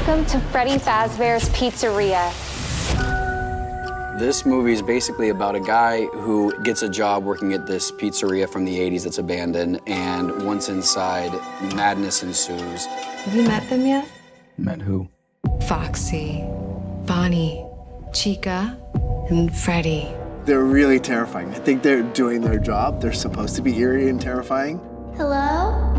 Welcome to Freddy Fazbear's Pizzeria. This movie is basically about a guy who gets a job working at this pizzeria from the 80s that's abandoned, and once inside, madness ensues. Have you met them yet? Met who? Foxy, Bonnie, Chica, and Freddy. They're really terrifying. I think they're doing their job. They're supposed to be eerie and terrifying. Hello?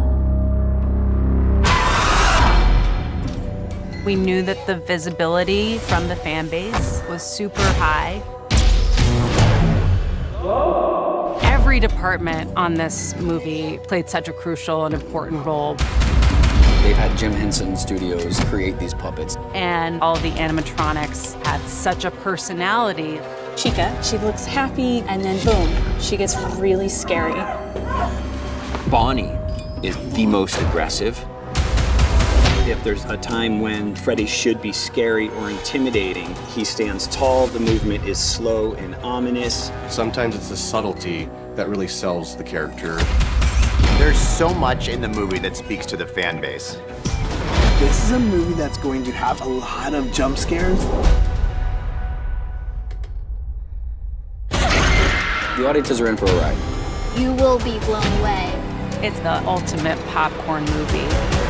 We knew that the visibility from the fan base was super high. Every department on this movie played such a crucial and important role. They've had Jim Henson Studios create these puppets. And all the animatronics had such a personality. Chica, she looks happy, and then boom, she gets really scary. Bonnie is the most aggressive. If there's a time when Freddy should be scary or intimidating, he stands tall, the movement is slow and ominous. Sometimes it's the subtlety that really sells the character. There's so much in the movie that speaks to the fan base. This is a movie that's going to have a lot of jump scares. The audiences are in for a ride. You will be blown away. It's the ultimate popcorn movie.